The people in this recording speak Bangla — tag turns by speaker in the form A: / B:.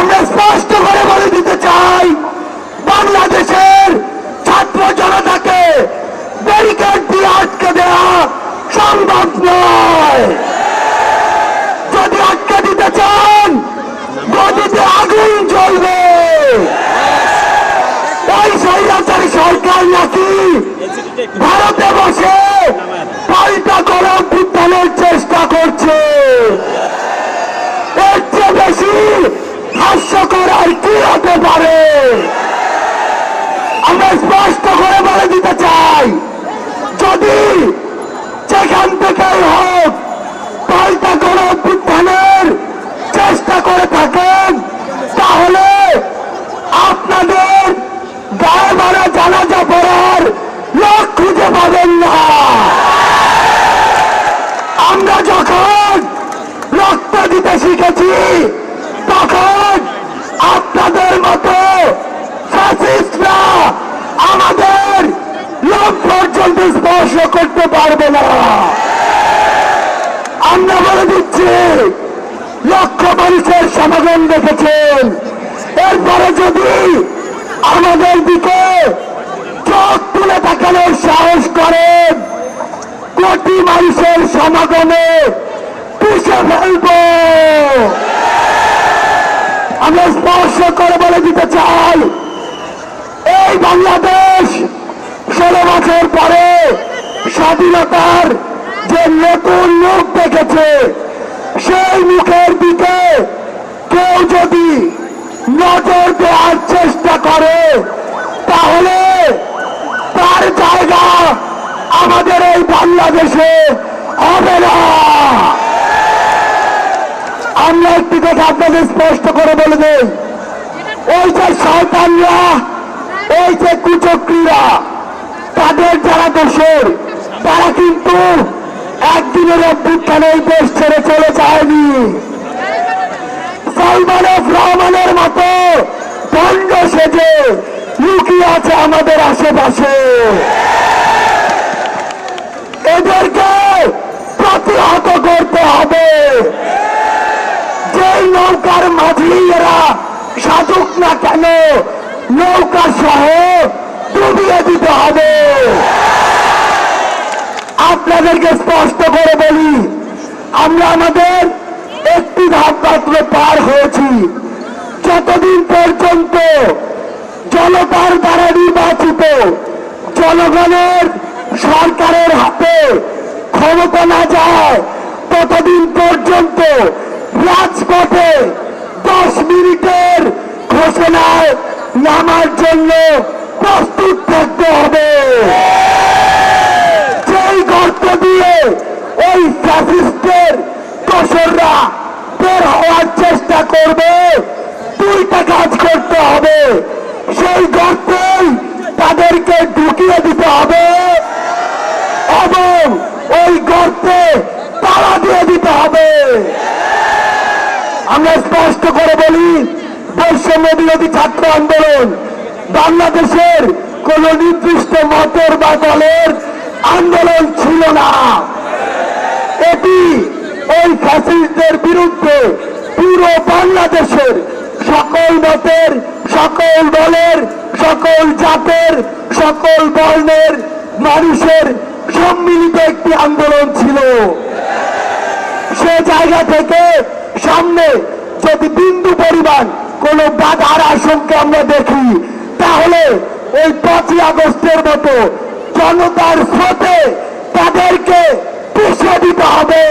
A: আমরা স্পষ্ট করে বলে দিতে চাই, বাংলাদেশের ছাত্র জনতাকে ব্যারিকেড দিয়ে আটকে দেওয়া সম্ভব নয়। যদি আটকে দিতে চান, গদিতে আগুন জ্বলবে। ওই স্বৈরাচারী সরকার নাকি ভারতে বসে পাল্টা গণঅভ্যুত্থানের চেষ্টা করছে। এর চেয়ে বেশি হাস্যকর আর কি হতে পারে? আমরা স্পষ্ট করে বলে দিতে চাই, যদি যেখান থেকেই হোক পাল্টা গণঅভ্যুত্থানের চেষ্টা করে থাকেন, তাহলে আপনাদের গায়ে মারা জানাজা পড়ার লোক খুঁজে পাবেন না। আমরা যখন রক্ত দিতে শিখেছি, তখন আপনাদের মতো ফ্যাসিস্টরা আমাদের লোক পর্যন্ত স্পর্শ করতে পারবে না। আমরা বলে দিচ্ছি, লক্ষ মানুষের সমাগম দেখেছেন, এরপরে যদি আমাদের দিকে চোখ তুলে তাকানোর সাহস করেন, কোটি মানুষের সমাগমে পিষে ফেলব। আমরা স্পর্শ করে বলে দিতে চাই, এই বাংলাদেশ 16 বছর পরে স্বাধীনতার যে নতুন মুখ দেখেছে, সেই মুখের দিকে কেউ যদি নজর দেওয়ার চেষ্টা করে, তাহলে তার জায়গা আমাদের এই বাংলাদেশে হবে না। আমরা একটি কথা আপনাদের স্পষ্ট করে বলে দেই, ওই যে শয়তানরা, ওই যে কুচক্রীরা, তাদের যারা দোষর, তারা কিন্তু একদিনের অভ্যুত্থানে এই দেশ ছেড়ে চলে যায়নি। সালমান এফ রহমানের মতো দণ্ড সেজে লুকিয়ে আছে আমাদের আশেপাশে। এদেরকে প্রতিহত করতে হবে। যেই নৌকার মাঝি এরা সাধুক না কেন, নৌকা সহ ডুবিয়ে দিতে হবে। আপনাদেরকে স্পষ্ট করে বলি, আমরা আমাদের একটি ধাপ মাত্র পার হয়েছি। যতদিন পর্যন্ত জনতার দ্বারা নির্বাচিত জনগণের সরকারের হাতে ক্ষমতা না যায়, ততদিন পর্যন্ত রাজপথে 10 মিনিটের ঘোষণায় নামার জন্য প্রস্তুত থাকতে হবে। যেই গর্ত দিয়ে ওই ফ্যাসিস্টের দোসররা বের হওয়ার চেষ্টা করবে, 2টা কাজ করতে হবে। সেই গর্তেই তাদেরকে ঢুকিয়ে দিতে হবে এবং ওই গর্তে তালা দিয়ে দিতে হবে। আমরা স্পষ্ট করে বলি, বৈষম্য বিরোধী ছাত্র আন্দোলন বাংলাদেশের কোন নির্দিষ্ট মতের বা দলের আন্দোলন ছিল না। এটি ওই ফ্যাসিস্টদের বিরুদ্ধে পুরো বাংলাদেশের সকল মতের, সকল দলের, সকল জাতের, সকল বর্ণের মানুষের সম্মিলিত একটি আন্দোলন ছিল। সে জায়গা থেকে সামনে যদি বিন্দু পরিমাণ কোন বাধার আশঙ্কা আমরা দেখি, তাহলে ওই 5ই আগস্টের মতো জনতার স্রোতে তাদেরকে পিছিয়ে দিতে হবে।